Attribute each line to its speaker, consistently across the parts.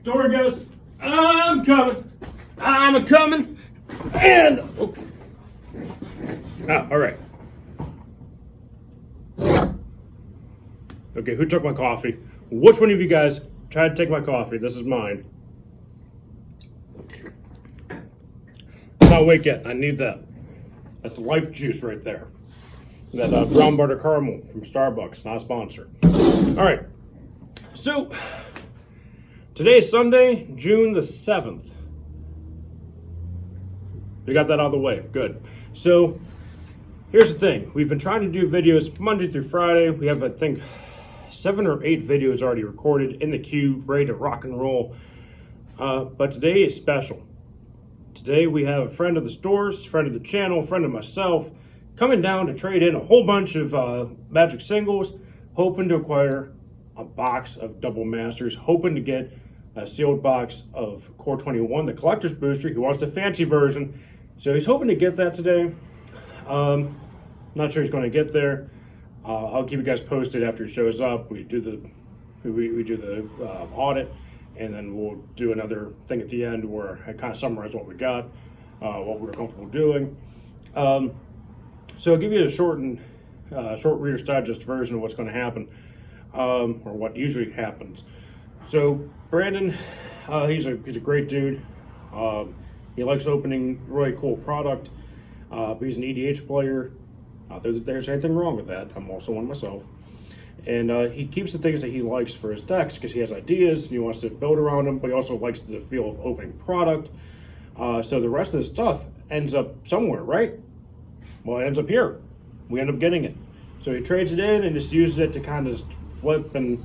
Speaker 1: Don't worry, guys. I'm coming. I'm a coming. And all right. Okay, who took my coffee? Which one of you guys tried to take my coffee? This is mine. I'm not awake yet. I need that. That's life juice right there. That brown butter caramel from Starbucks, not a sponsor. All right. So today is Sunday, June the 7th. We got that out of the way. Good. So here's the thing. We've been trying to do videos Monday through Friday. We have, I think, 7 or 8 videos already recorded in the queue, ready to rock and roll. But today is special. Today we have a friend of the stores, friend of the channel, friend of myself, coming down to trade in a whole bunch of Magic singles, hoping to acquire a box of Double Masters, hoping to get a sealed box of Core 21, the collector's booster. He wants the fancy version, so he's hoping to get that today. Not sure he's going to get there. I'll keep you guys posted after he shows up. We do the audit, and then we'll do another thing at the end where I kind of summarize what we got, what we were comfortable doing. So I'll give you a short Reader's Digest version of what's going to happen, or what usually happens. So Brandon, he's a great dude. He likes opening really cool product. But he's an EDH player. There's anything wrong with that. I'm also one myself. And he keeps the things that he likes for his decks because he has ideas and he wants to build around them, but he also likes the feel of opening product. So the rest of the stuff ends up somewhere, right? Well, it ends up here. We end up getting it. So he trades it in and just uses it to kind of flip and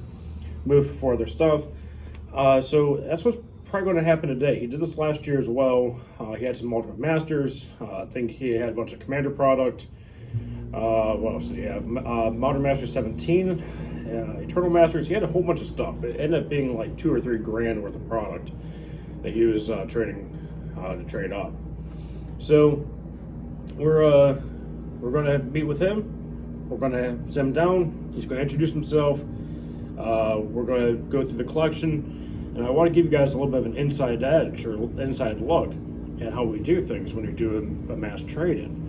Speaker 1: move for other stuff. So that's what's probably going to happen today. He did this last year as well. He had some Ultimate Masters. I think he had a bunch of Commander product. What else did he have? Modern Masters 17, Eternal Masters. He had a whole bunch of stuff. It ended up being like $2 or $3 grand worth of product that he was trading to trade up. So we're going to meet with him. We're going to sit him down. He's going to introduce himself. We're going to go through the collection, and I want to give you guys a little bit of an inside edge or inside look at how we do things when we do a mass trade-in.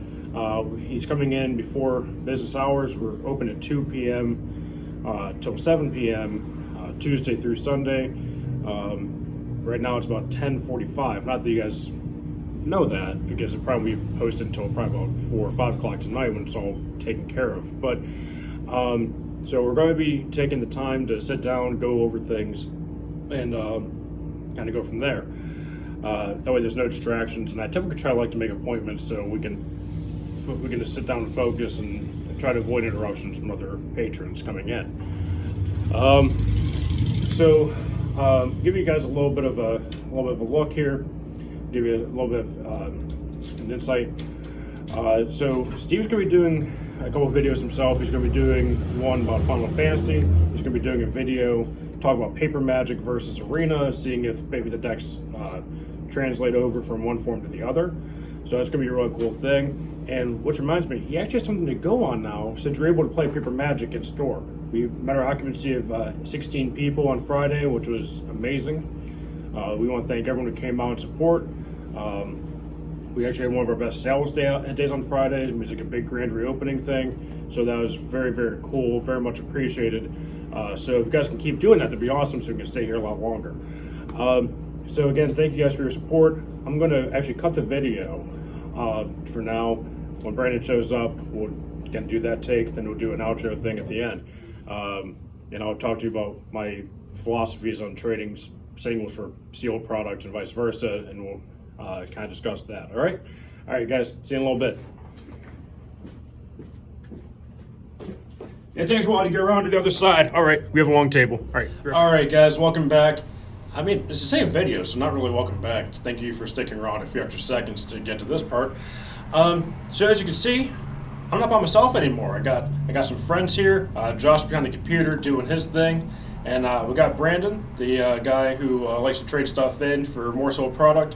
Speaker 1: He's coming in before business hours. We're open at 2 p.m. Till 7 p.m. Tuesday through Sunday. Right now it's about 10:45. Not that you guys know that, because it probably we've posted until probably about 4 or 5 o'clock tonight when it's all taken care of. But so we're going to be taking the time to sit down, go over things, and kind of go from there. That way there's no distractions, and I typically try to make appointments so we can just sit down and focus and try to avoid interruptions from other patrons coming in. Give you guys a little bit of a look here, give you a little bit of an insight. So Steve's going to be doing a couple of videos himself. He's going to be doing one about Final Fantasy. He's going to be doing a video talking about Paper Magic versus Arena, seeing if maybe the decks translate over from one form to the other. So that's going to be a really cool thing. And which reminds me, he actually has something to go on now since we're able to play Paper Magic in store. We met our occupancy of 16 people on Friday, which was amazing. We want to thank everyone who came out and support. We actually had one of our best sales days on Friday. It was like a big grand reopening thing. So that was very, very cool, very much appreciated. So if you guys can keep doing that, that'd be awesome so we can stay here a lot longer. So again, thank you guys for your support. I'm going to actually cut the video for now. When Brandon shows up, we'll again do that take, then we'll do an outro thing at the end. And I'll talk to you about my philosophies on trading singles for sealed product and vice versa, and we'll kind of discuss that. All right, guys. See you in a little bit. It takes a while to get around to the other side. All right, we have a long table. All right, guys. Welcome back. I mean, it's the same video, so not really welcome back. Thank you for sticking around a few extra seconds to get to this part. So as you can see, I'm not by myself anymore. I got some friends here. Josh behind the computer doing his thing, and we got Brandon, the guy who likes to trade stuff in for more sold product.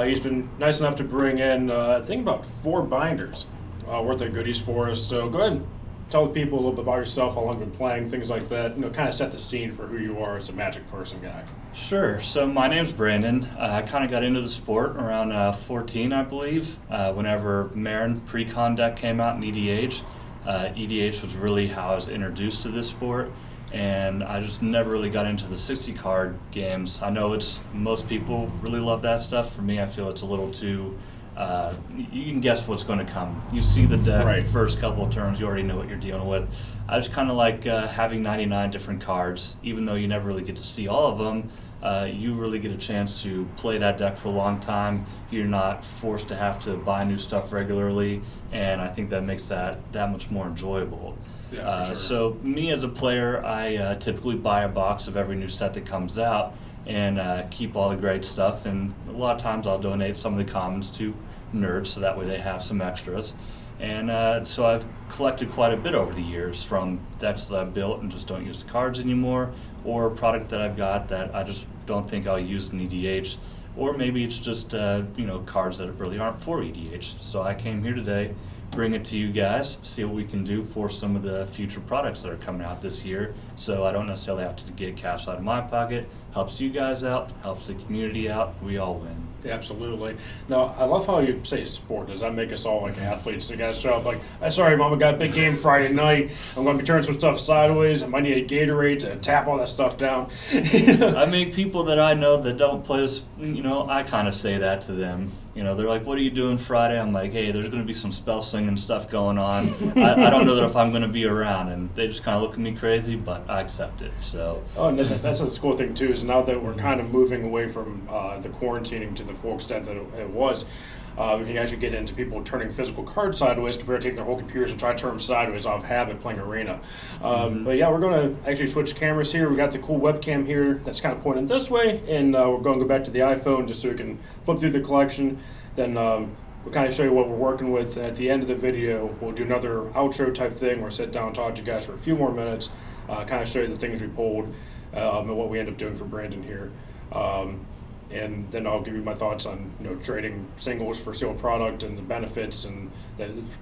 Speaker 1: He's been nice enough to bring in, I think, about 4 binders worth of goodies for us. So go ahead and tell the people a little bit about yourself, how long you've been playing, things like that. Kind of set the scene for who you are as a Magic person guy.
Speaker 2: Sure. So my name's Brandon. I kind of got into the sport around 14, I believe, whenever Marin pre-con deck came out in EDH. EDH was really how I was introduced to this sport, and I just never really got into the 60 card games. I know most people really love that stuff. For me, I feel it's a little too you can guess what's going to come. You see the deck,
Speaker 1: right.
Speaker 2: First couple of turns, you already know what you're dealing with. I just kind of like having 99 different cards, even though you never really get to see all of them. You really get a chance to play that deck for a long time. You're not forced to have to buy new stuff regularly, and I think that makes that much more enjoyable.
Speaker 1: Yeah, for sure.
Speaker 2: So me as a player, I typically buy a box of every new set that comes out and keep all the great stuff, and a lot of times I'll donate some of the commons to nerds so that way they have some extras. And so I've collected quite a bit over the years, from decks that I've built and just don't use the cards anymore, or a product that I've got that I just don't think I'll use in EDH, or maybe it's just cards that really aren't for EDH. So I came here today, bring it to you guys, see what we can do for some of the future products that are coming out this year, so I don't necessarily have to get cash out of my pocket. Helps you guys out, helps the community out, we all win.
Speaker 1: Yeah, absolutely. Now, I love how you say sport. Does that make us all like athletes? The guys show up like, sorry, Mom, I got a big game Friday night. I'm going to be turning some stuff sideways. I might need a Gatorade to tap all that stuff down.
Speaker 2: I mean, people that I know that don't play this, I kind of say that to them. They're like, what are you doing Friday? I'm like, hey, there's going to be some spell singing stuff going on. I don't know that if I'm going to be around. And they just kind of look at me crazy, but I accept it. So.
Speaker 1: Oh, and that's the cool thing, too, is now that we're kind of moving away from the quarantining to the full extent that it was, we can actually get into people turning physical cards sideways compared to taking their whole computers and try to turn them sideways off habit playing Arena. But yeah, we're going to actually switch cameras here. We got the cool webcam here that's kind of pointing this way, and we're going to go back to the iPhone just so we can flip through the collection. Then we'll kind of show you what we're working with, and at the end of the video, we'll do another outro type thing where sit down and talk to you guys for a few more minutes, kind of show you the things we pulled and what we end up doing for Brandon here. And then I'll give you my thoughts on trading singles for sealed product and the benefits and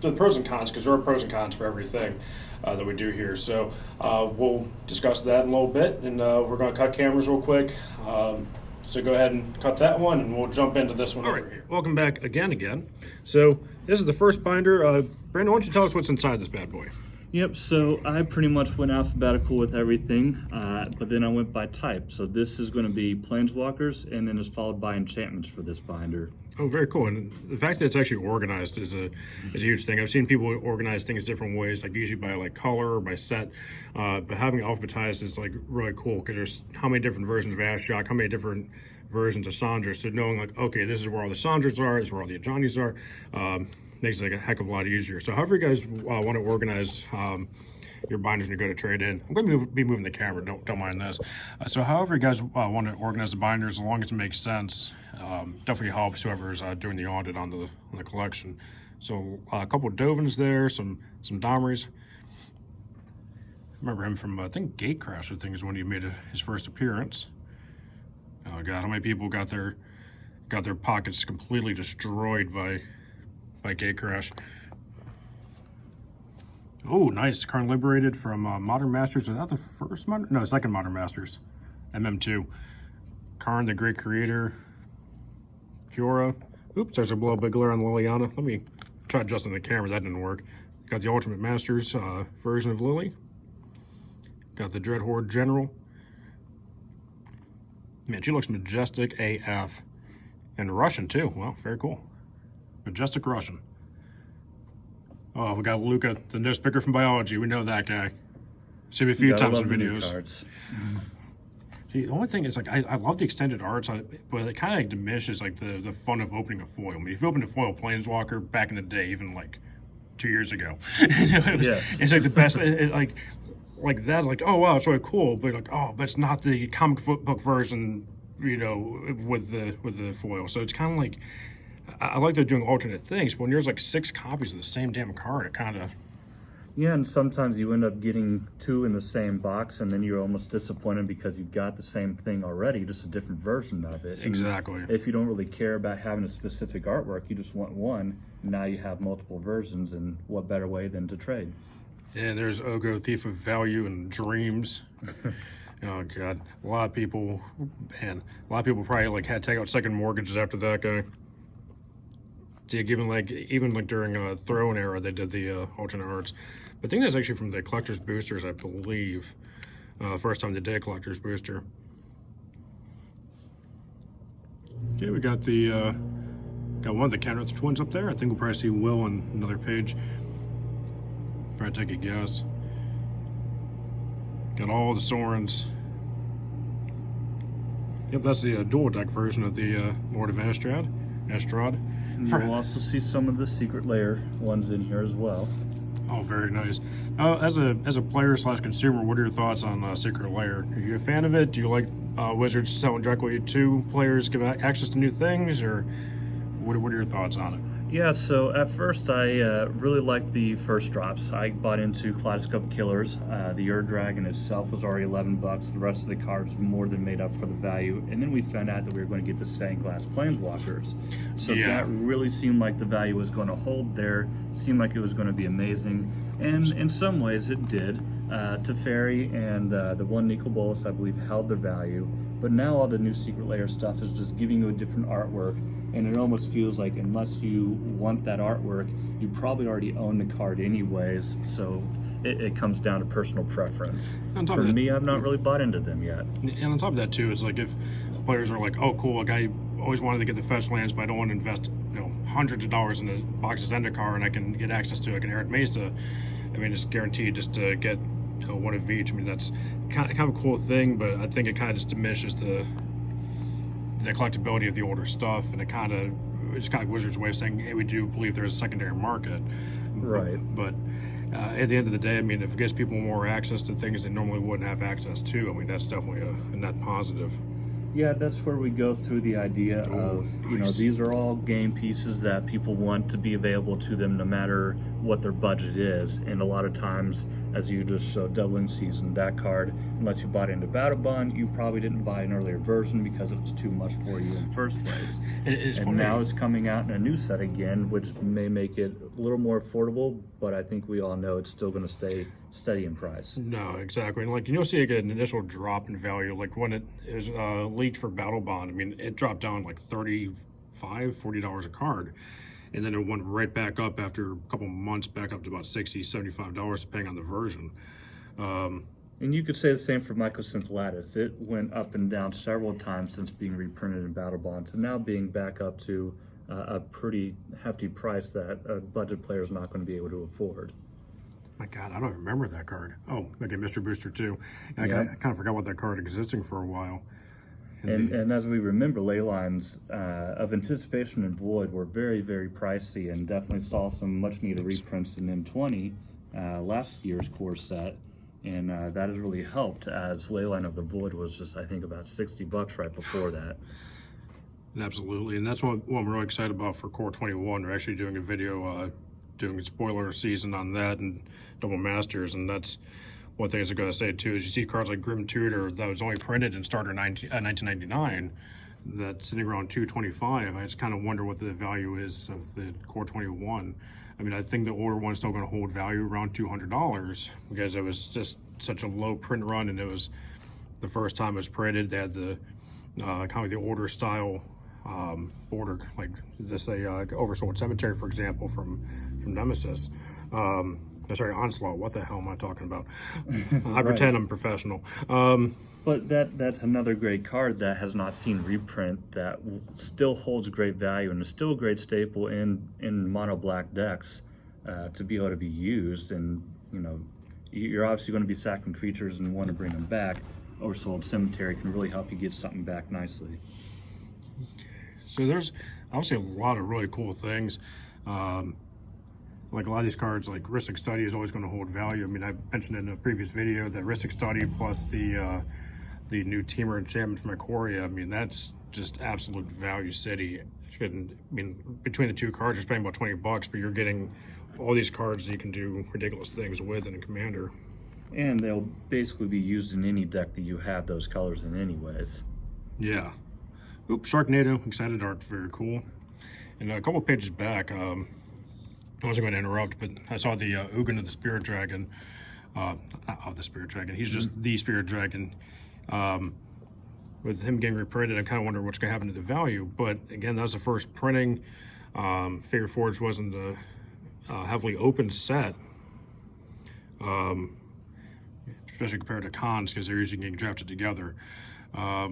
Speaker 1: the pros and cons, because there are pros and cons for everything that we do here. So we'll discuss that in a little bit, and we're going to cut cameras real quick. So go ahead and cut that one, and we'll jump into this one over here. Welcome back again. So this is the first binder. Brandon, why don't you tell us what's inside this bad boy?
Speaker 2: Yep, so I pretty much went alphabetical with everything, but then I went by type. So this is going to be Planeswalkers, and then it's followed by enchantments for this binder.
Speaker 1: Oh, very cool. And the fact that it's actually organized is a huge thing. I've seen people organize things different ways, like usually by like color or by set, but having it alphabetized is like really cool, because there's how many different versions of Ashiok, how many different versions of Sandra. So knowing like, okay, this is where all the Sandras are, this is where all the Ajani's are, makes it like a heck of a lot easier. So however you guys want to organize your binders when you go to trade in, I'm going to be moving the camera, don't mind this. So however you guys want to organize the binders, as long as it makes sense, definitely helps whoever's doing the audit on the collection. So a couple of Dovins there, some Domries. Remember him from I think Gatecrasher, I think is when he made his first appearance. Oh god, how many people got their pockets completely destroyed by Gatecrash. Oh, nice. Karn Liberated from Modern Masters. Is that the first Modern? No, second Modern Masters. MM2. Karn, the Great Creator. Fiora. Oops, there's a blow big glare on Liliana. Let me try adjusting the camera. That didn't work. Got the Ultimate Masters version of Lily. Got the Dreadhorde General. Man, she looks majestic AF. And Russian, too. Well, very cool. Majestic Russian. Oh, we got Luca, the nose picker from biology. We know that guy. See him a few times in videos. See, the only thing is, like, I love the extended arts, but it kind of like diminishes like the fun of opening a foil. I mean, if you opened a foil Planeswalker back in the day, even like 2 years ago, it's like the best. Like that, like, oh wow, it's really cool, but like, oh, but it's not the comic book version, with the foil. So it's kind of like, I like they're doing alternate things, but when there's like 6 copies of the same damn card, it kind of...
Speaker 2: Yeah, and sometimes you end up getting 2 in the same box, and then you're almost disappointed because you've got the same thing already, just a different version of it.
Speaker 1: Exactly.
Speaker 2: And if you don't really care about having a specific artwork, you just want one, now you have multiple versions, and what better way than to trade?
Speaker 1: And there's Ogo, Thief of Value and Dreams. Oh God, a lot of people probably like had to take out second mortgages after that guy. Yeah, even like during Throne era, they did the alternate arts. But I think that's actually from the collector's boosters, I believe. First time they did collector's booster. Okay, we got the got one of the Counter twins up there. I think we'll probably see Will on another page. Probably take a guess. Got all the Sorens. Yep, that's the dual deck version of the Lord of Astrad.
Speaker 2: You'll also see some of the Secret Lair ones in here as well.
Speaker 1: Oh, very nice. As a player / consumer, what are your thoughts on Secret Lair? Are you a fan of it? Do you like Wizards selling directly to players, give access to new things, or what are your thoughts on it?
Speaker 2: Yeah, so at first I really liked the first drops. I bought into Kaleidoscope Killers. The Ur Dragon itself was already $11. The rest of the cards more than made up for the value. And then we found out that we were going to get the Stained Glass Planeswalkers. So that really seemed like the value was going to hold there. Seemed like it was going to be amazing. And in some ways it did. Teferi and the one Nicol Bolas, I believe, held their value. But now all the new Secret Lair stuff is just giving you a different artwork. And it almost feels like unless you want that artwork, you probably already own the card anyways. So it comes down to personal preference. For me, I've not really bought into them yet.
Speaker 1: And on top of that too, it's like if players are like, oh cool, like I always wanted to get the fetch lands, but I don't want to invest hundreds of dollars in a box of Zendikar, and I can get access to like an Arid Mesa. I mean, it's guaranteed just to get one of each. I mean, that's kind of a cool thing, but I think it kind of just diminishes the collectability of the older stuff, and it's kind of like Wizards' way of saying, hey, we do believe there's a secondary market.
Speaker 2: Right.
Speaker 1: But at the end of the day, I mean, if it gives people more access to things they normally wouldn't have access to, I mean, that's definitely a net positive.
Speaker 2: Yeah, that's where we go through the idea of, these are all game pieces that people want to be available to them no matter what their budget is. And a lot of times, as you just showed, Dublin Season, that card, unless you bought into Battle Bond, you probably didn't buy an earlier version because it was too much for you in the first place. And now it's coming out in a new set again, which may make it a little more affordable, but I think we all know it's still going to stay steady in price.
Speaker 1: No, exactly. And like you'll see an initial drop in value, like when it is leaked for Battle Bond. I mean, it dropped down like $40 a card, and then it went right back up after a couple months, back up to about $75, depending on the version.
Speaker 2: And you could say the same for Mycosynth Lattice. It went up and down several times since being reprinted in Battle Bond to now being back up to a pretty hefty price that a budget player is not going to be able to afford.
Speaker 1: My God, I don't remember that card. Oh, okay, Mr. Booster 2. I kind of forgot what that card existing for a while.
Speaker 2: And as we remember, ley lines of Anticipation and Void were very, very pricey, and definitely saw some much needed reprints in M20, last year's core set, and that has really helped, as Leyline of the Void was just, I think, about $60 right before that.
Speaker 1: Absolutely, and that's what I'm really excited about for Core 21. We're actually doing a video doing a spoiler season on that and Double Masters, and that's one thing I was going to say too, is you see cards like Grim Tutor that was only printed in Starter 1999, that's sitting around $225. I just kind of wonder what the value is of the Core 21. I mean, I think the older one's still going to hold value around $200 because it was just such a low print run, and it was the first time it was printed. They had the kind of the older style border, like this Oversold Cemetery, for example, from Nemesis. Sorry, Onslaught. What the hell am I talking about? I pretend I'm professional.
Speaker 2: But that's another great card that has not seen reprint, that still holds great value and is still a great staple in mono black decks to be able to be used. And you're obviously going to be sacking creatures and want to bring them back. Oversold Cemetery can really help you get something back nicely.
Speaker 1: So there's obviously a lot of really cool things. Like a lot of these cards, like Ristic Study is always going to hold value. I mean, I mentioned in a previous video that Ristic Study plus the new Teamer enchantment from Ikoria, I mean, that's just absolute value city. I mean, between the two cards, you're spending about $20, but you're getting all these cards that you can do ridiculous things with in a Commander.
Speaker 2: And they'll basically be used in any deck that you have those colors in anyways.
Speaker 1: Yeah. Oops, Sharknado, excited art, very cool. And a couple pages back, I wasn't going to interrupt, but I saw the Ugin of the Spirit Dragon. He's just the Spirit Dragon. With him getting reprinted, I kind of wonder what's going to happen to the value. But again, that was the first printing. Figure Forge wasn't a heavily open set, especially compared to cons, because they're usually getting drafted together.
Speaker 2: Yeah,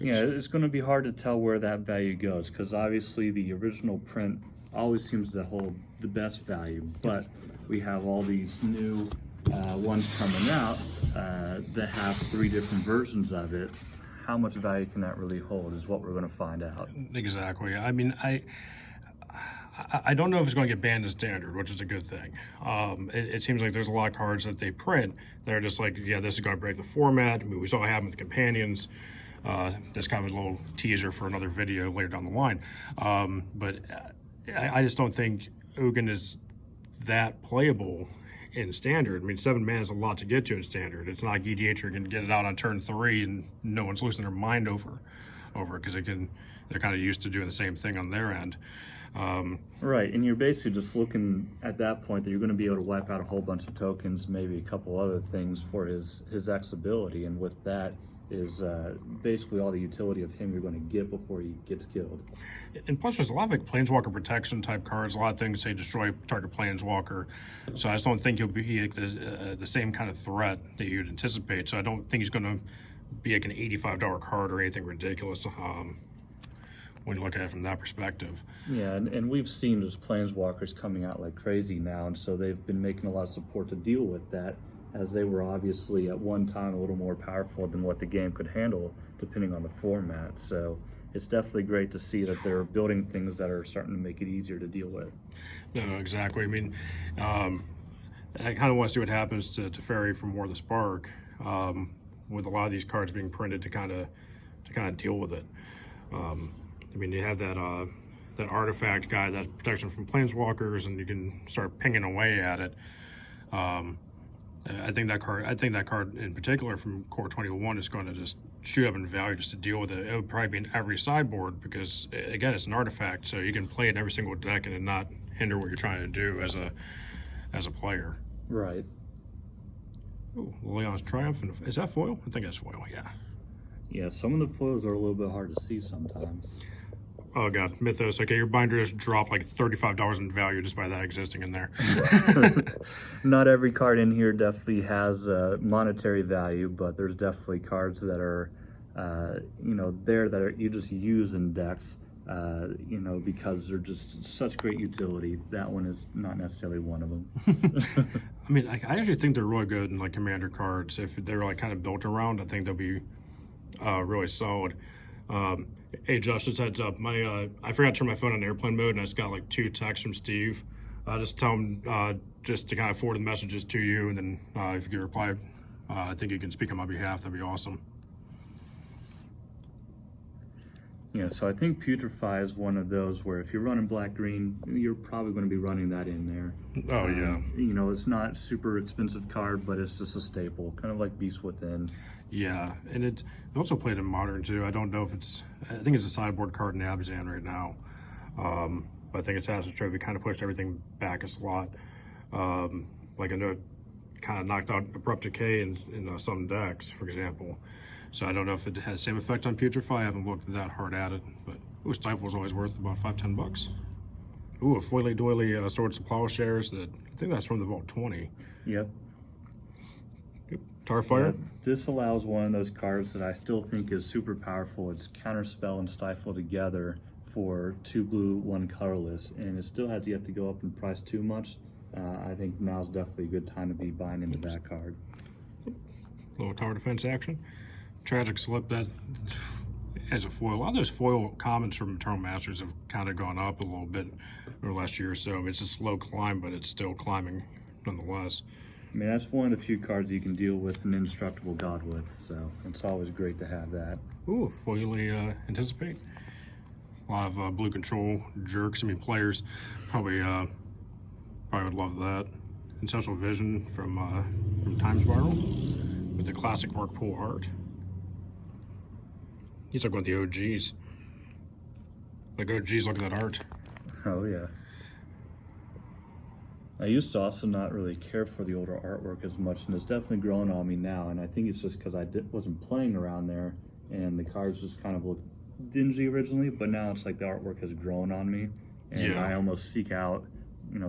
Speaker 2: it's going to be hard to tell where that value goes, because obviously the original print always seems to hold the best value, but we have all these new ones coming out that have 3 different versions of it. How much value can that really hold is what we're going to find out.
Speaker 1: Exactly. I mean, I don't know if it's going to get banned as standard, which is a good thing. It seems like there's a lot of cards that they print that are just like, yeah, this is going to break the format. I mean, we saw it happen with the companions. This kind of a little teaser for another video later down the line. But I just don't think Ugin is that playable in standard. I mean, 7 mana is a lot to get to in standard. It's not like EDH, you're going to get it out on turn 3 and no one's losing their mind over it, because they're kind of used to doing the same thing on their end.
Speaker 2: Right, and you're basically just looking at that point that you're going to be able to wipe out a whole bunch of tokens, maybe a couple other things for his X ability, and with that is basically all the utility of him you're going to get before he gets killed.
Speaker 1: And plus, there's a lot of like Planeswalker protection type cards, a lot of things say destroy target Planeswalker. So I just don't think he'll be like the same kind of threat that you'd anticipate. So I don't think he's going to be like an $85 card or anything ridiculous when you look at it from that perspective.
Speaker 2: Yeah, and we've seen just Planeswalkers coming out like crazy now, and so they've been making a lot of support to deal with that, as they were obviously at one time a little more powerful than what the game could handle, depending on the format. So it's definitely great to see that they're building things that are starting to make it easier to deal with.
Speaker 1: No, exactly. I mean, I kind of want to see what happens to Fairy from War of the Spark, with a lot of these cards being printed to kind of deal with it. I mean, you have that artifact guy, that protection from Planeswalkers, and you can start pinging away at it. I think that card in particular from Core 21 is going to just shoot up in value just to deal with it. It would probably be in every sideboard because, again, it's an artifact, so you can play it in every single deck and it not hinder what you're trying to do as a player.
Speaker 2: Right.
Speaker 1: Ooh, Leon's Triumph. Is that foil? I think that's foil, yeah.
Speaker 2: Yeah, some of the foils are a little bit hard to see sometimes.
Speaker 1: Oh god, Mythos. Okay, your binder just dropped like $35 in value just by that existing in there.
Speaker 2: Not every card in here definitely has monetary value, but there's definitely cards that are, there that you just use in decks, because they're just such great utility. That one is not necessarily one of them.
Speaker 1: I mean, I actually think they're really good in like commander cards. If they're like kind of built around, I think they'll be really solid. Hey Josh, just heads up. I forgot to turn my phone on airplane mode, and I just got like 2 texts from Steve. Just tell him just to kind of forward the messages to you, and then if you can reply, I think you can speak on my behalf. That'd be awesome.
Speaker 2: Yeah, so I think Putrefy is one of those where if you're running black-green, you're probably going to be running that in there.
Speaker 1: Oh, yeah.
Speaker 2: It's not super expensive card, but it's just a staple, kind of like Beast Within.
Speaker 1: Yeah, and it also played in Modern, too. I don't know if I think it's a sideboard card in Abzan right now. But I think it's Assassin's Trophy kind of pushed everything back a slot. Like I know it kind of knocked out Abrupt Decay in some decks, for example. So I don't know if it has the same effect on Putrefy. I haven't looked that hard at it, but Stifle is always worth about $5-10. Ooh, a Foily Doily Swords to Plowshares. I think that's from the Vault 20.
Speaker 2: Yep.
Speaker 1: Tarfire?
Speaker 2: Yeah, this allows one of those cards that I still think is super powerful. It's Counterspell and Stifle together for 2 blue, 1 colorless, and it still has yet to go up in price too much. I think now's definitely a good time to be buying into that card.
Speaker 1: Little tower defense action. Tragic Slip, that as a foil. A lot of those foil commons from Eternal Masters have kind of gone up a little bit over the last year or so. It's a slow climb, but it's still climbing nonetheless.
Speaker 2: I mean, that's one of the few cards you can deal with an Indestructible God with, so it's always great to have that.
Speaker 1: Ooh, Foily Anticipate. A lot of blue control jerks. I mean, players probably would love that. Essential Vision from Time Spiral with the classic Mark Poole art. He's like one of the OGs. Like OGs, look at that art.
Speaker 2: Oh yeah. I used to also not really care for the older artwork as much, and it's definitely grown on me now. And I think it's just because wasn't playing around there, and the cards just kind of looked dingy originally. But now it's like the artwork has grown on me, and I almost seek out,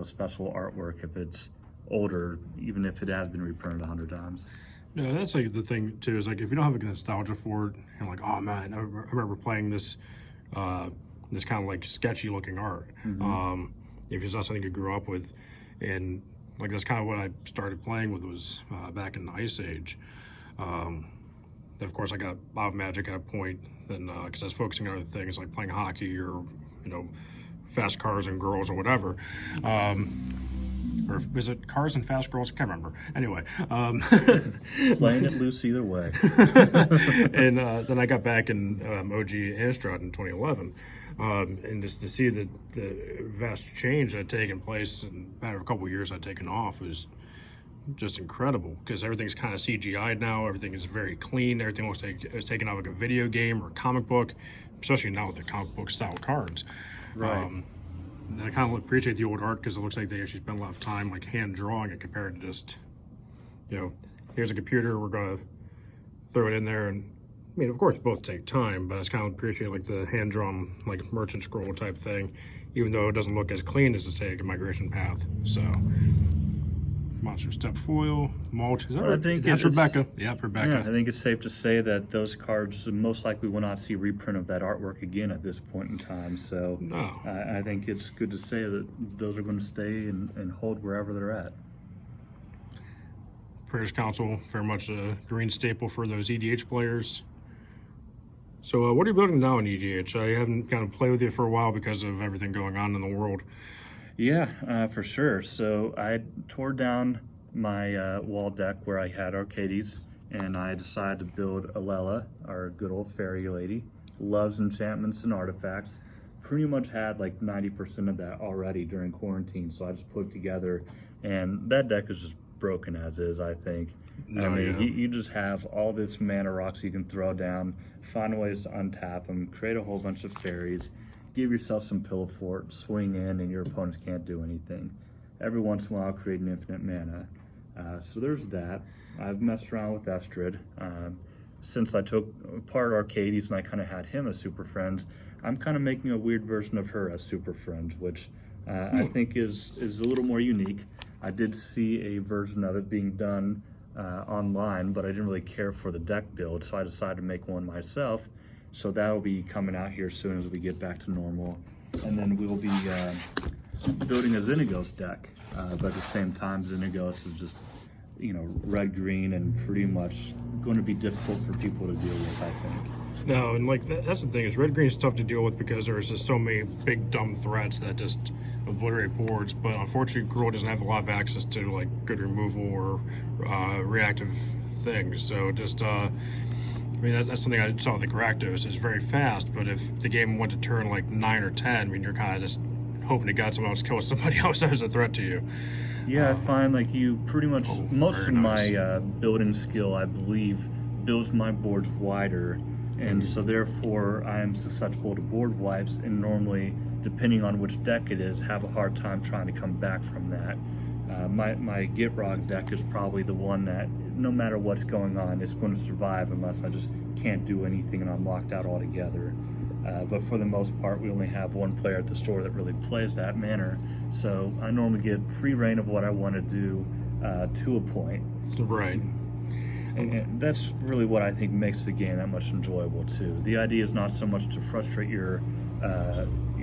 Speaker 2: special artwork if it's older, even if it has been reprinted 100 times.
Speaker 1: No, that's like the thing too. Is like if you don't have like nostalgia for it, and like, oh man, I remember playing this, this kind of like sketchy looking art. If it's not something you grew up with, and like that's kind of what I started playing with was back in the Ice Age. Of course, I got out of Magic at a point, then because I was focusing on other things like playing hockey or fast cars and girls or whatever. Or is it Cars and Fast Girls? I can't remember. Anyway.
Speaker 2: Playing it loose either way.
Speaker 1: And then I got back in OG Amstrad in 2011. And just to see the vast change that had taken place in a matter of a couple of years I'd taken off was just incredible, because everything's kind of CGI'd now. Everything is very clean. Everything looks like it was taken out like a video game or a comic book, especially now with the comic book style cards.
Speaker 2: Right.
Speaker 1: And I kind of appreciate the old art because it looks like they actually spent a lot of time like hand drawing it compared to just, here's a computer, we're gonna throw it in there. And I mean, of course, both take time, but I just kind of appreciate like the hand drawn like merchant scroll type thing, even though it doesn't look as clean as the say a migration path. So monster step foil, mulch. Is that right? I think that's Rebecca. Yeah, Rebecca.
Speaker 2: Yeah, I think it's safe to say that those cards most likely will not see reprint of that artwork again at this point in time. So
Speaker 1: no.
Speaker 2: I think it's good to say that those are going to stay and hold wherever they're at.
Speaker 1: Players Council, very much a green staple for those EDH players. So what are you building now in EDH? I haven't kind of played with you for a while because of everything going on in the world.
Speaker 2: Yeah, for sure. So I tore down my wall deck where I had Arcades, and I decided to build Alela, our good old fairy lady. Loves enchantments and artifacts. Pretty much had like 90% of that already during quarantine, so I just put it together, and that deck is just broken as is, I think. You just have all this mana rocks you can throw down, find ways to untap them, create a whole bunch of fairies, give yourself some pillow fort, swing in, and your opponents can't do anything. Every once in a while, create an infinite mana. So there's that. I've messed around with Estrid. Since I took apart Arcades and I kind of had him as Super Friends, I'm kind of making a weird version of her as Super Friends, which I think is a little more unique. I did see a version of it being done online, but I didn't really care for the deck build, so I decided to make one myself. So that'll be coming out here soon as we get back to normal. And then we will be building a Xenagos deck, but at the same time, Xenagos is just, red-green and pretty much going to be difficult for people to deal with, I think.
Speaker 1: No, and like that's the thing, is red-green is tough to deal with because there's just so many big dumb threats that just obliterate boards, but unfortunately Gruul doesn't have a lot of access to like good removal or reactive things, so just that's something I saw with the Galactus. It's very fast, but if the game went to turn like 9 or 10, you're kind of just hoping to God someone else kills somebody else that is a threat to you.
Speaker 2: Yeah, I find like you pretty much, most of my building skill, I believe, builds my boards wider, and so therefore I am susceptible to board wipes, and normally, depending on which deck it is, have a hard time trying to come back from that. My Gitrog deck is probably the one that, no matter what's going on, it's going to survive unless I just can't do anything and I'm locked out altogether. But for the most part, we only have one player at the store that really plays that manner, so I normally get free reign of what I want to do to a point.
Speaker 1: Right.
Speaker 2: And that's really what I think makes the game that much enjoyable too. The idea is not so much to frustrate your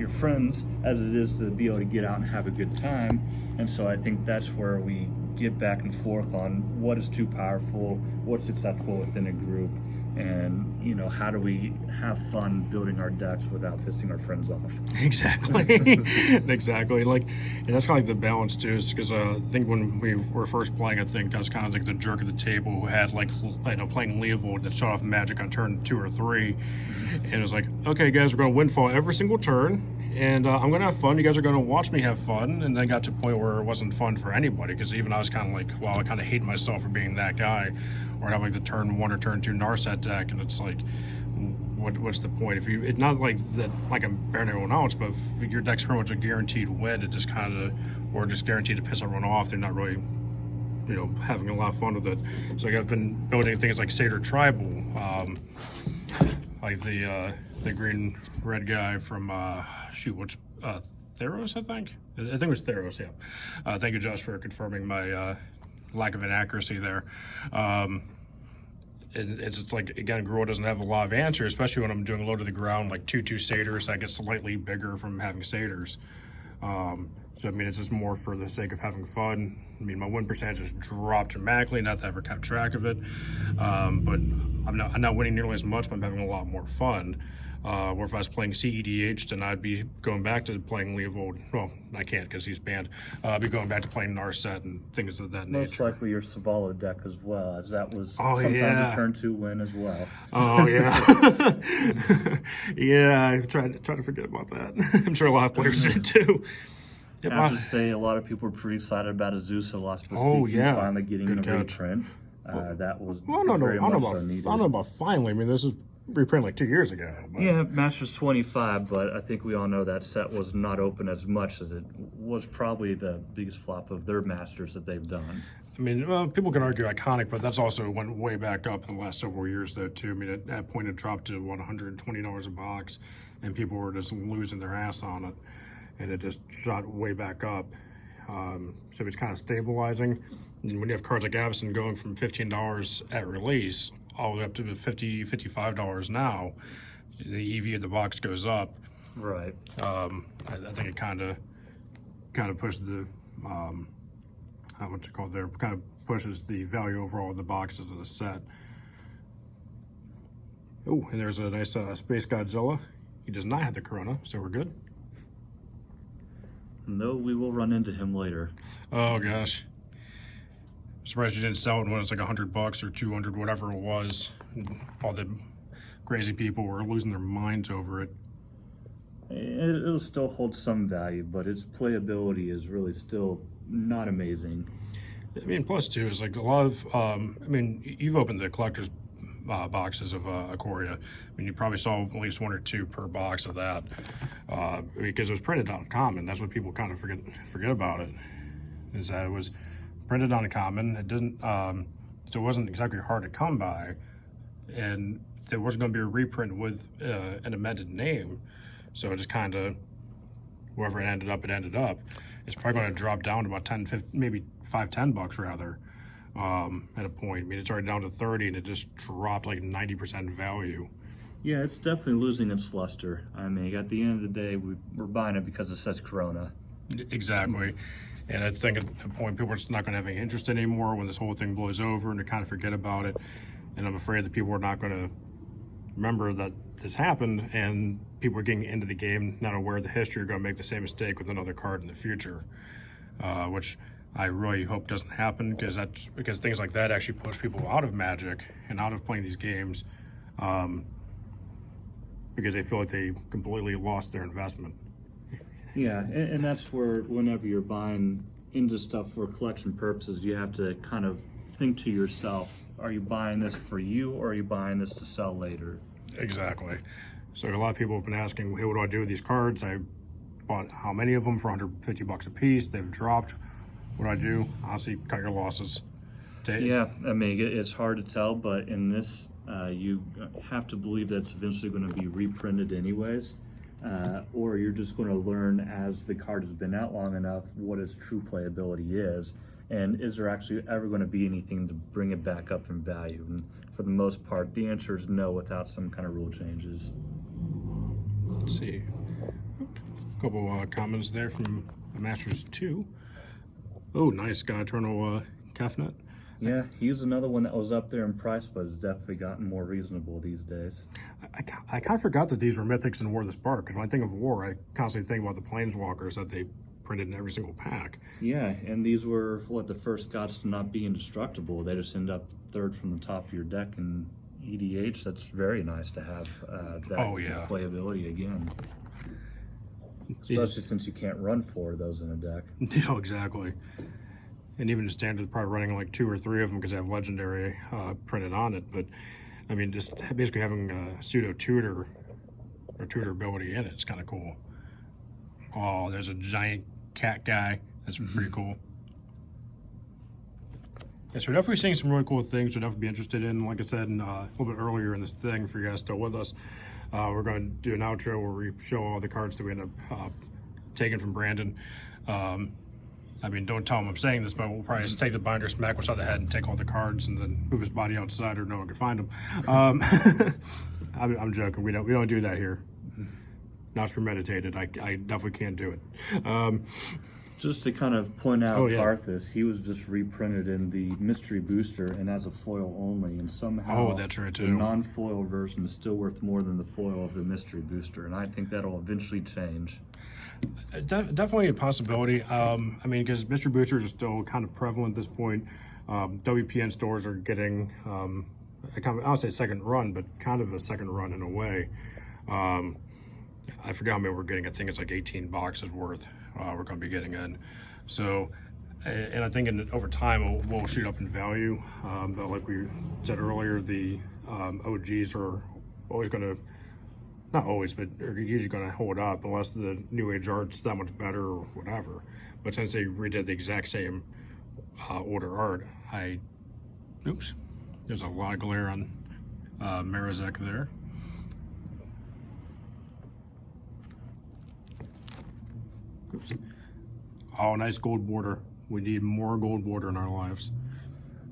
Speaker 2: friends as it is to be able to get out and have a good time. And so I think that's where we get back and forth on what is too powerful, what's acceptable within a group, and how do we have fun building our decks without pissing our friends off.
Speaker 1: Exactly. Exactly. And that's kind of like the balance too, is because I think when we were first playing, I think I was kind of like the jerk at the table who had playing Leovold that shot off magic on turn 2 or 3, and it was like, okay guys, we're going to windfall every single turn, and I'm going to have fun. You guys are going to watch me have fun. And then got to a point where it wasn't fun for anybody, because even I was kind of like, well, I kind of hate myself for being that guy. Or have like the turn 1 or turn 2 Narset deck, and it's like, what's the point? If you, it's not like that, like I'm bearing everyone else, but if your deck's pretty much a guaranteed win, it just kind of, or just guaranteed to piss everyone off. They're not really, you know, having a lot of fun with it. So like I've been building things like Seder Tribal, like the green red guy from shoot, what's Theros, I think it was Theros. Yeah. Thank you, Josh, for confirming my lack of inaccuracy there. It's just like, again, Gorilla doesn't have a lot of answers, especially when I'm doing low to the ground, like 2/2 satyrs. I get slightly bigger from having satyrs. So I mean, it's just more for the sake of having fun. I mean, my win percentage has dropped dramatically, not that I ever kept track of it, but I'm not winning nearly as much, but I'm having a lot more fun. Or if I was playing CEDH, then I'd be going back to playing Leovold. Well, I can't because he's banned. I'd be going back to playing Narset and things of that nature.
Speaker 2: Most likely your Savala deck as well, as that was sometimes a turn 2 win as well.
Speaker 1: Oh yeah, yeah. I try to forget about that. I'm sure a lot of players did too.
Speaker 2: Yep, I have to say, a lot of people were pretty excited about Azusa Lost finally getting
Speaker 1: Good
Speaker 2: a
Speaker 1: catch.
Speaker 2: reprint. That was
Speaker 1: I don't know about finally. I mean, this was reprinted like 2 years ago. But.
Speaker 2: Yeah, Masters 25, but I think we all know that set was not open as much as it was probably the biggest flop of their Masters that they've done.
Speaker 1: I mean, well, people can argue iconic, but that's also went way back up in the last several years, though, too. I mean, at that point, it dropped to, what, $120 a box, and people were just losing their ass on it, and it just shot way back up. So it's kind of stabilizing. And when you have cards like Avison going from $15 at release all the way up to $50, $55 now, the EV of the box goes up.
Speaker 2: Right.
Speaker 1: I think it kind of pushed the what's it called there? Kind of pushes the value overall of the boxes of the set. Oh, and there's a nice Space Godzilla. He does not have the Corona, so we're good.
Speaker 2: No, we will run into him later.
Speaker 1: Oh gosh. Surprised you didn't sell it when it's like $100 or 200, whatever it was. All the crazy people were losing their minds over it.
Speaker 2: It'll still hold some value, but its playability is really still not amazing.
Speaker 1: I mean, plus too is like a lot of. I mean, you've opened the collector's boxes of Ikoria. I mean, you probably saw at least 1 or 2 per box of that because it was printed on common. That's what people kind of forget about it. Is that it was printed on common. It didn't, so it wasn't exactly hard to come by, and there wasn't going to be a reprint with an amended name. So it just kind of, wherever it ended up, It's probably going to drop down to about 10, 15, maybe $5-10 rather, at a point. I mean, it's already down to 30, and it just dropped like 90% value.
Speaker 2: Yeah, it's definitely losing its luster. I mean, at the end of the day, we're buying it because it says Corona.
Speaker 1: Exactly. And I think at a point, people are just not going to have any interest anymore when this whole thing blows over, and they kind of forget about it. And I'm afraid that people are not going to remember that this happened, and people are getting into the game not aware of the history, are going to make the same mistake with another card in the future, which I really hope doesn't happen, because things like that actually push people out of Magic and out of playing these games, because they feel like they completely lost their investment.
Speaker 2: Yeah, and that's where whenever you're buying into stuff for collection purposes, you have to kind of think to yourself, are you buying this for you, or are you buying this to sell later?
Speaker 1: Exactly. So a lot of people have been asking, hey, what do I do with these cards? I bought how many of them for $150 a piece? They've dropped. What do I do? Honestly, cut your losses.
Speaker 2: Yeah, I mean, it's hard to tell, but in this, you have to believe that it's eventually going to be reprinted anyways, or you're just going to learn as the card has been out long enough what its true playability is, and is there actually ever going to be anything to bring it back up in value? And for the most part, the answer is no, without some kind of rule changes.
Speaker 1: Let's see. A couple comments there from the Masters 2. Oh, nice. God Eternal Kefnet.
Speaker 2: Yeah, he's another one that was up there in price, but has definitely gotten more reasonable these days.
Speaker 1: I kind of forgot that these were mythics in War of the Spark, because when I think of War, I constantly think about the Planeswalkers that they printed in every single pack.
Speaker 2: Yeah, and these were, the first gods to not be indestructible. They just end up third from the top of your deck in EDH. That's very nice to have that playability again. Especially since you can't run 4 of those in a deck.
Speaker 1: No, exactly. And even the standard, probably running like 2 or 3 of them because they have legendary printed on it. But I mean, just basically having a pseudo tutor or tutor ability in it. It's kind of cool. Oh, there's a giant cat guy. That's pretty cool. Yeah, so we're definitely seeing some really cool things we'd definitely be interested in. Like I said a little bit earlier in this thing, for you guys still with us, we're going to do an outro where we show all the cards that we end up taking from Brandon. I mean, don't tell him I'm saying this, but we'll probably just take the binder, smack what's on the head, and take all the cards, and then move his body outside, or no one can find him. I'm joking. We don't do that here. Not premeditated. I definitely can't do it.
Speaker 2: Just to kind of point out,
Speaker 1: Oh, yeah.
Speaker 2: Karthus, he was just reprinted in the mystery booster and as a foil only, and somehow
Speaker 1: that's right,
Speaker 2: the
Speaker 1: too.
Speaker 2: non-foil version is still worth more than the foil of the mystery booster, and I think that'll eventually change.
Speaker 1: Definitely a possibility. I mean, because mystery boosters are still kind of prevalent at this point. WPN stores are getting, I don't say second run, but kind of a second run in a way. I forgot how many we're getting. I think it's like 18 boxes worth we're going to be getting in. So, and I think over time we'll shoot up in value. But like we said earlier, the OGs are always going to, not always, but are usually going to hold up unless the new age art's that much better or whatever. But since they redid the exact same order art, oops, there's a lot of glare on Marazek there. Oops. Oh, nice gold border. We need more gold border in our lives.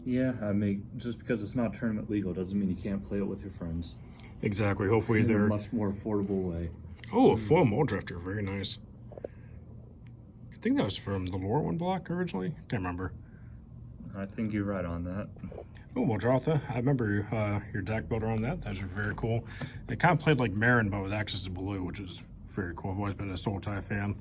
Speaker 2: Yeah, I mean, just because it's not tournament legal doesn't mean you can't play it with your friends.
Speaker 1: Exactly. Hopefully
Speaker 2: In a
Speaker 1: they're
Speaker 2: much more affordable way.
Speaker 1: Oh, a foil mold drifter. Very nice. I think that was from the Lore one block originally. Can't remember.
Speaker 2: I think you're right on that.
Speaker 1: Oh, Moldrotha. I remember your deck builder on that. Those are very cool. It kind of played like Marin, but with access to blue, which is very cool. I've always been a Sultai fan.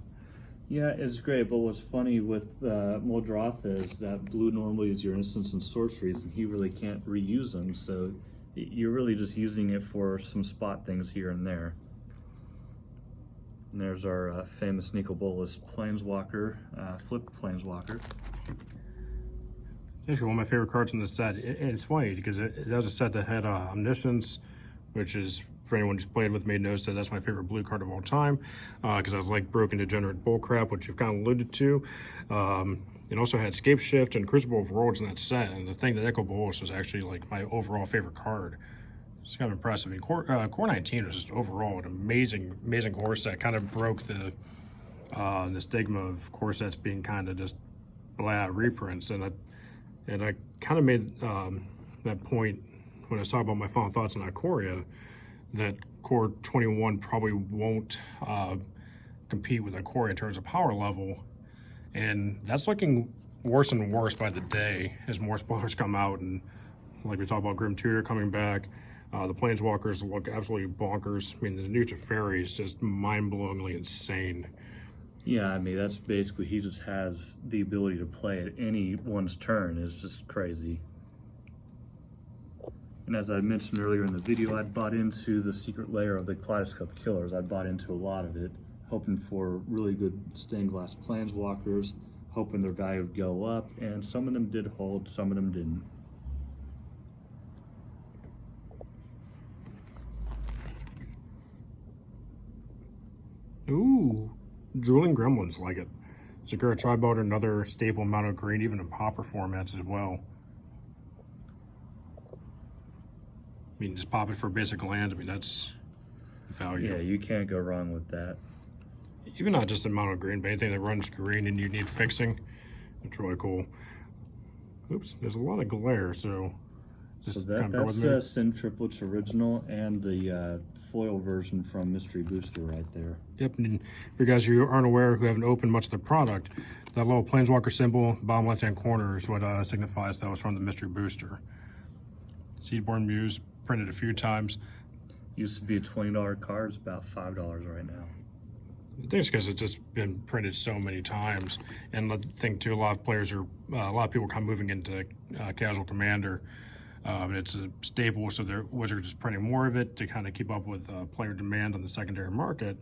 Speaker 2: Yeah, it's great, but what's funny with Moldrotha is that blue normally is your instants and sorceries, and he really can't reuse them, so you're really just using it for some spot things here and there. And there's our famous Nico Bolas Planeswalker, flip Planeswalker.
Speaker 1: Actually, one of my favorite cards in this set. It's funny because it has a set that had Omniscience, which is, for anyone who's played with me knows that that's my favorite blue card of all time, because I was like Broken Degenerate Bullcrap, which you've kind of alluded to. It also had Scape Shift and Crucible of Worlds in that set, and the thing that Nico Bolas was actually like my overall favorite card. It's kind of impressive. I mean, Core 19 was just overall an amazing core set. Kind of broke the stigma of core sets being kind of just blah reprints, and I kind of made that point when I was talking about my final thoughts on Ikoria, that Core 21 probably won't compete with Ikoria in terms of power level, and that's looking worse and worse by the day as more spoilers come out. And like we talked about Grim Tutor coming back, the Planeswalkers look absolutely bonkers. I mean, the new Teferi is just mind-blowingly insane.
Speaker 2: Yeah, I mean, that's basically, he just has the ability to play at anyone's turn. It's just crazy. And as I mentioned earlier in the video, I'd bought into the secret layer of the Kaleidoscope Killers. I bought into a lot of it, hoping for really good stained glass Planeswalkers, hoping their value would go up, and some of them did hold, some of them didn't.
Speaker 1: Ooh, Drooling Gremlins like it. Sakura Tribald, another staple amount of green, even in popper formats as well. I mean, just pop it for basic land. I mean, that's value.
Speaker 2: Yeah, you can't go wrong with that.
Speaker 1: Even not just the amount of green, but anything that runs green and you need fixing, it's really cool. Oops, there's a lot of glare, so
Speaker 2: So that's Sin Triplets Original and the foil version from Mystery Booster right there.
Speaker 1: Yep, and for you guys who aren't aware, who haven't opened much of the product, that little Planeswalker symbol, bottom left-hand corner, is what signifies that was from the Mystery Booster. Seedborn Muse, printed a few times.
Speaker 2: Used to be a $20 card, it's about $5 right now.
Speaker 1: I think it's because it's just been printed so many times, and I think too, a lot of people are kind of moving into Casual Commander. It's a staple, so Wizards is printing more of it to kind of keep up with player demand on the secondary market,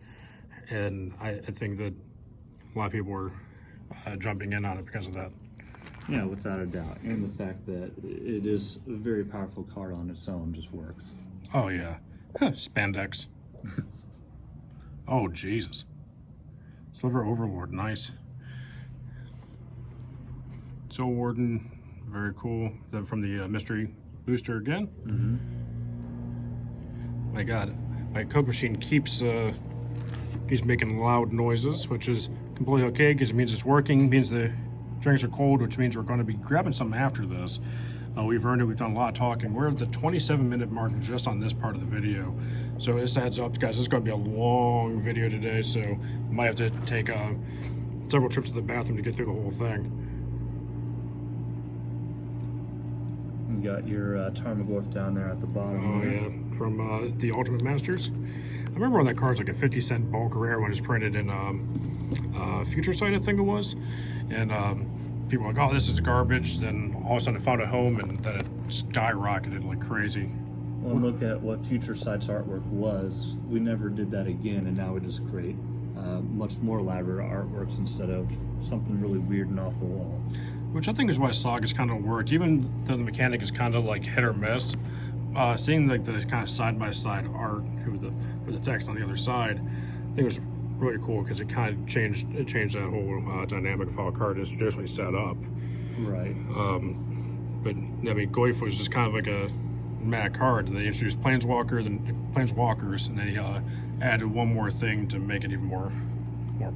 Speaker 1: and I think that a lot of people are jumping in on it because of that.
Speaker 2: Yeah, without a doubt. And the fact that it is a very powerful card on its own just works.
Speaker 1: Oh, yeah. Spandex. Oh, Jesus. Silver Overlord, nice. Soul Warden, very cool. Then from the mystery booster again. My God, my Coke machine keeps making loud noises, which is completely okay because it means it's working. It means the drinks are cold, which means we're going to be grabbing something after this. We've earned it. We've done a lot of talking. We're at the 27-minute mark just on this part of the video. So this adds up, guys. This is going to be a long video today, so we might have to take several trips to the bathroom to get through the whole thing.
Speaker 2: You got your Tarmogoyf down there at the bottom.
Speaker 1: Oh, yeah. From the Ultimate Masters. I remember when that card's like a 50-cent bulk rare when it's printed in Future Sight, I think it was. And people were like, oh, this is garbage. Then all of a sudden it found a home and then it skyrocketed like crazy.
Speaker 2: Well, look at what Future Sight's artwork was. We never did that again, and now we just create much more elaborate artworks instead of something really weird and off the wall.
Speaker 1: Which I think is why Saga's kind of worked, even though the mechanic is kind of like hit or miss. Seeing like the kind of side-by-side art with the text on the other side, I think it was really cool because it kind of changed that whole dynamic of how a card is traditionally set up.
Speaker 2: Right.
Speaker 1: But I mean, Goyf was just kind of like a mad card, and they introduced Planeswalkers, and they added one more thing to make it even more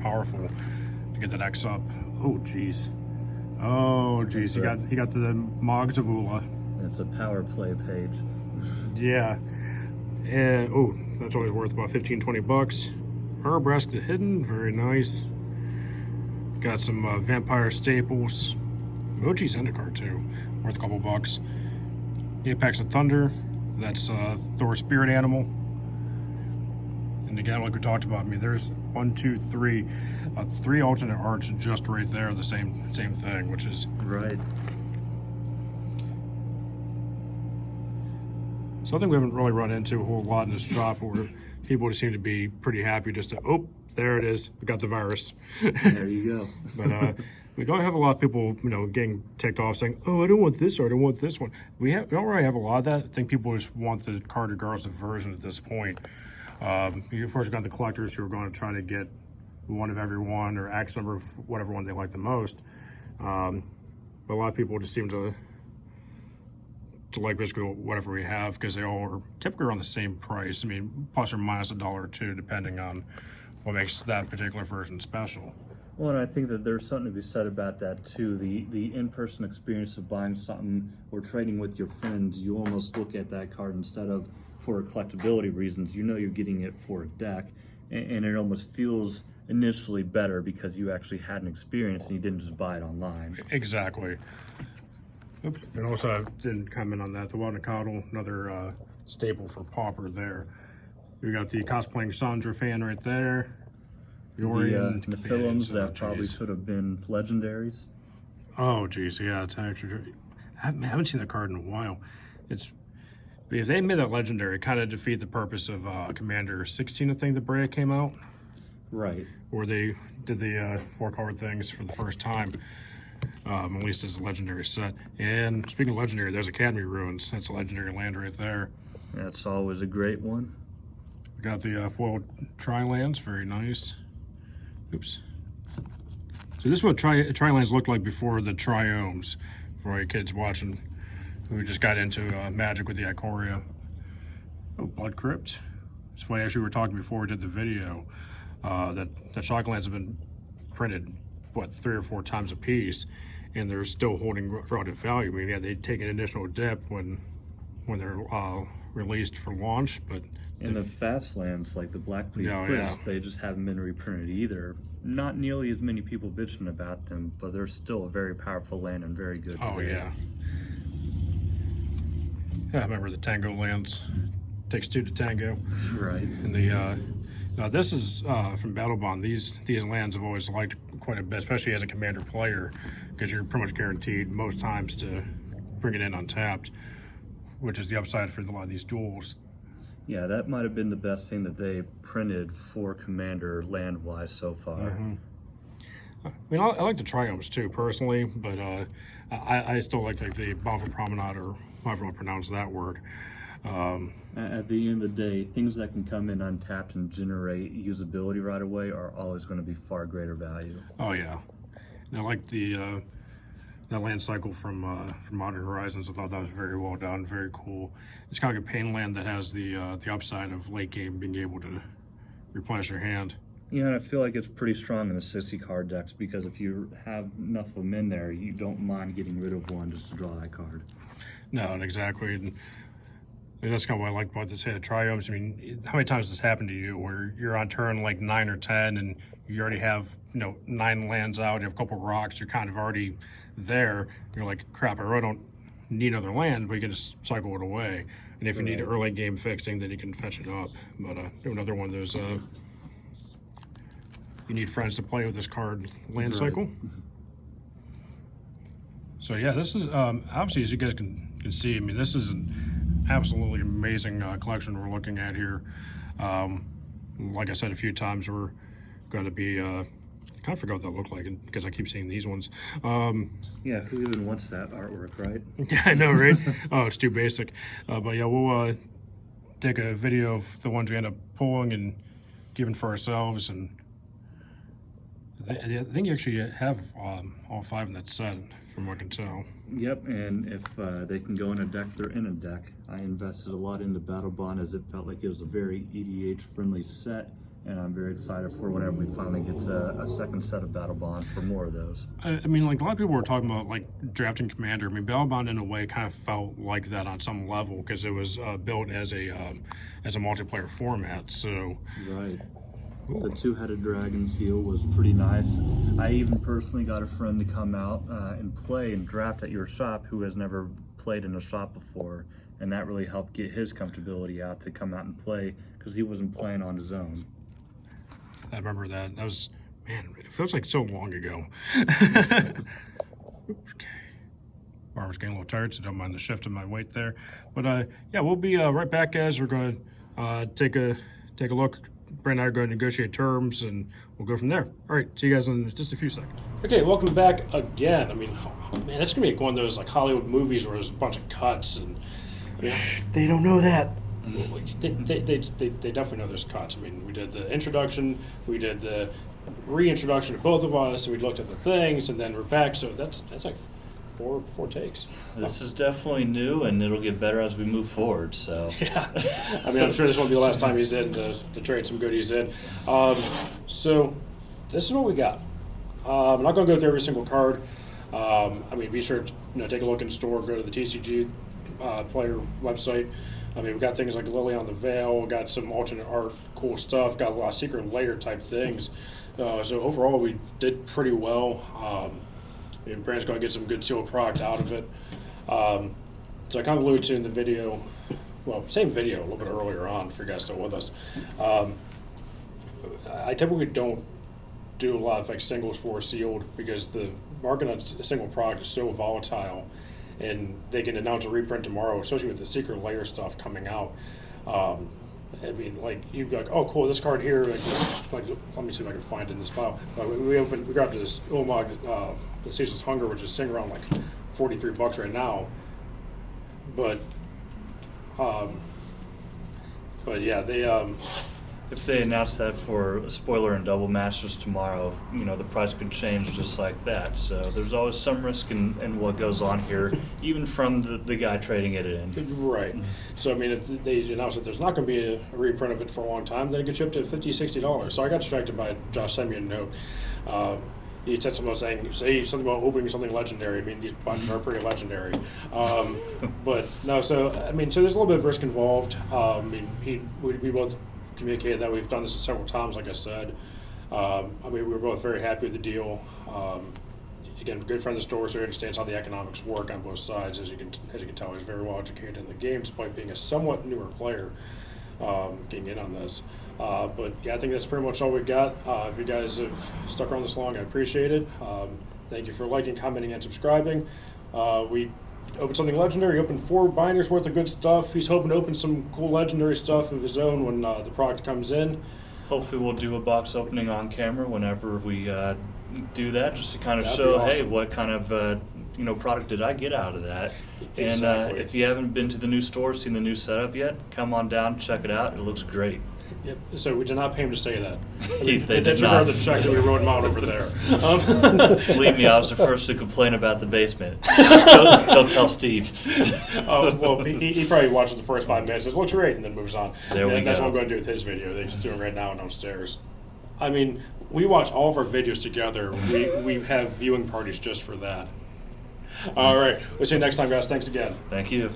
Speaker 1: powerful to get that X up. Oh jeez. Oh jeez. He got to the Moggs of Ula.
Speaker 2: It's a power play page.
Speaker 1: Yeah. And oh, that's always worth about 15-20 bucks. Arbrask the Hidden, very nice. Got some vampire staples. OG Zendikar too, worth a couple bucks. Apex of Thunder, that's Thor's spirit animal. And again, like we talked about, I mean, there's 1, 2, 3, 3 alternate arts just right there, the same thing, which is
Speaker 2: right.
Speaker 1: Something we haven't really run into a whole lot in this shop, where people just seem to be pretty happy just to, oh, there it is, we got the virus.
Speaker 2: There you go.
Speaker 1: But we don't have a lot of people, getting ticked off saying, oh, I don't want this or I don't want this one. We don't really have a lot of that. I think people just want the card regardless of version at this point. Of course, you've got the collectors who are going to try to get one of every one or X number of whatever one they like the most. But a lot of people just seem to like basically whatever we have because they all are typically around the same price. I mean, plus or minus $1 or $2 depending on what makes that particular version special.
Speaker 2: Well, and I think that there's something to be said about that too. The in-person experience of buying something or trading with your friends, you almost look at that card instead of for collectability reasons. You know you're getting it for a deck, and it almost feels initially better because you actually had an experience and you didn't just buy it online.
Speaker 1: Exactly. Oops. And also, I didn't comment on that. The Wadnakadal, another staple for Pauper there. We got the cosplaying Sandra fan right there.
Speaker 2: The Nephilims that probably should have been legendaries.
Speaker 1: Oh, geez, yeah, it's actually. I haven't seen the card in a while. It's because they made that legendary, it kind of defeat the purpose of Commander 16, I think the Brea came out.
Speaker 2: Right.
Speaker 1: Where they did the 4-card things for the first time, at least as a legendary set. And speaking of legendary, there's Academy Ruins. That's a legendary land right there.
Speaker 2: That's always a great one.
Speaker 1: We got the foiled Tri-Lands, very nice. Oops. So this is what Tri-Lands looked like before the Triomes, for you kids watching who just got into Magic with the Ikoria. Oh, Blood Crypt. It's funny, actually, we were talking before we did the video that Shocklands have been printed, what, 3 or 4 times a piece, and they're still holding relative value. I mean, yeah, they take an additional dip when they're released for launch, but
Speaker 2: and the fast lands like the Black Fleet Cliffs, they just haven't been reprinted either. Not nearly as many people bitching about them, but they're still a very powerful land and very good.
Speaker 1: Oh yeah. Yeah, I remember the Tango lands. Takes 2 to tango.
Speaker 2: Right.
Speaker 1: And the now this is from Battle Bond. These lands I've always liked quite a bit, especially as a commander player, because you're pretty much guaranteed most times to bring it in untapped, which is the upside for a lot of these duels.
Speaker 2: Yeah, that might have been the best thing that they printed for Commander land-wise so far.
Speaker 1: I mean, I like the triomes too, personally, but I still like the Bava Promenade, or however you pronounce that word.
Speaker 2: At the end of the day, things that can come in untapped and generate usability right away are always going to be far greater value.
Speaker 1: Oh yeah, and I like the that land cycle from Modern Horizons. I thought that was very well done, very cool. It's kind of like a pain land that has the upside of late game being able to replenish your hand.
Speaker 2: Yeah, and I feel like it's pretty strong in the 60 card decks, because if you have enough of them in there, you don't mind getting rid of one just to draw that card.
Speaker 1: No, and exactly. And that's kind of what I like about this set of triomes. I mean, how many times has this happened to you where you're on turn like 9 or 10 and you already have, 9 lands out, you have a couple rocks, you're kind of already there. You're like, crap, I really don't need another land, but you can just cycle it away. And if you need early game fixing, then you can fetch it up. But do another one of those, you need friends to play with this card land cycle. So yeah, this is, obviously, as you guys can see, I mean, this is an absolutely amazing collection we're looking at here. Like I said a few times, we're going to be, I kind of forgot what that looked like because I keep seeing these ones.
Speaker 2: Yeah, who even wants that artwork, right?
Speaker 1: Yeah, I know, right? Oh, it's too basic. But yeah, we'll take a video of the ones we end up pulling and giving for ourselves. And I think you actually have all 5 in that set, from what I can tell.
Speaker 2: Yep, and if they can go in a deck, they're in a deck. I invested a lot into Battle Bond, as it felt like it was a very EDH-friendly set, and I'm very excited for whenever we finally get a second set of Battle Bond for more of those.
Speaker 1: I mean, like, a lot of people were talking about, like, drafting Commander. I mean, Battle Bond, in a way, kind of felt like that on some level, because it was built as a multiplayer format, so...
Speaker 2: Right. The 2-headed dragon feel was pretty nice. I even personally got a friend to come out and play and draft at your shop who has never played in a shop before, and that really helped get his comfortability out to come out and play, because he wasn't playing on his own.
Speaker 1: I remember that. That was, man, it feels like so long ago. Okay. Arm's getting a little tired, so don't mind the shift in my weight there. But yeah, we'll be right back, guys. We're going to take a look. Brent and I are going to negotiate terms, and we'll go from there. All right, see you guys in just a few seconds. Okay, welcome back again. I mean, man, it's going to be one of those like Hollywood movies where there's a bunch of cuts. And I mean,
Speaker 3: they don't know that.
Speaker 1: They definitely know there's cuts. I mean, we did the introduction, we did the reintroduction to both of us, and we looked at the things, and then we're back. So that's like four takes.
Speaker 2: This is definitely new, and it'll get better as we move forward. So
Speaker 1: yeah, I mean, I'm sure this won't be the last time he's in to trade some goodies in. So this is what we got. I'm not going to go through every single card. I mean, be sure to take a look in the store. Go to the TCG player website. I mean, we got things like Lily on the Veil. We got some alternate art, cool stuff. Got a lot of secret layer type things. So overall, we did pretty well. And Brand's going to get some good sealed product out of it. So I kind of alluded to in the video, well, same video a little bit earlier on, for you guys still with us. I typically don't do a lot of like singles for sealed, because the market on a single product is so volatile, and they can announce a reprint tomorrow, especially with the secret layer stuff coming out. I mean, like, you'd be like, oh, cool, this card here, like, let me see if I can find it in this file. We grabbed this Ulamog, the Ceaseless Hunger, which is sitting around like $43 right now. But yeah, they
Speaker 2: if they announce that for Spoiler and Double Masters tomorrow, the price could change just like that. So there's always some risk in what goes on here, even from the guy trading it in.
Speaker 1: Right. So, I mean, if they announce that there's not going to be a reprint of it for a long time, then it gets shipped to $50, $60. So I got distracted by Josh sent me a note. He said something about opening something legendary. I mean, these bunches are pretty legendary. But no, so there's a little bit of risk involved. I mean, we both communicated that. We've done this several times, like I said. I mean, we were both very happy with the deal. Again, good friend of the store, so he understands how the economics work on both sides. As you can tell, he's very well educated in the game, despite being a somewhat newer player getting in on this. But yeah, I think that's pretty much all we got. If you guys have stuck around this long, I appreciate it. Thank you for liking, commenting, and subscribing. We opened something legendary. He opened 4 binders worth of good stuff. He's hoping to open some cool legendary stuff of his own when the product comes in.
Speaker 2: Hopefully we'll do a box opening on camera whenever we do that just to kind of
Speaker 1: That'd
Speaker 2: show,
Speaker 1: be
Speaker 2: hey,
Speaker 1: awesome.
Speaker 2: what kind of product did I get out of that?
Speaker 1: Exactly.
Speaker 2: And if you haven't been to the new store, seen the new setup yet, come on down, check it out. It looks great.
Speaker 1: Yep. So we did not pay him to say that.
Speaker 2: They did
Speaker 1: you
Speaker 2: not.
Speaker 1: heard the check that we wrote him out over there.
Speaker 2: Believe me, I was the first to complain about the basement. Don't tell Steve.
Speaker 1: Oh, well, he probably watches the first 5 minutes, says, looks great, and then moves on.
Speaker 2: There we
Speaker 1: And that's
Speaker 2: go.
Speaker 1: what I'm going to do with his video that he's doing right now downstairs. I mean, we watch all of our videos together. We have viewing parties just for that. All right. We'll see you next time, guys. Thanks again.
Speaker 2: Thank you.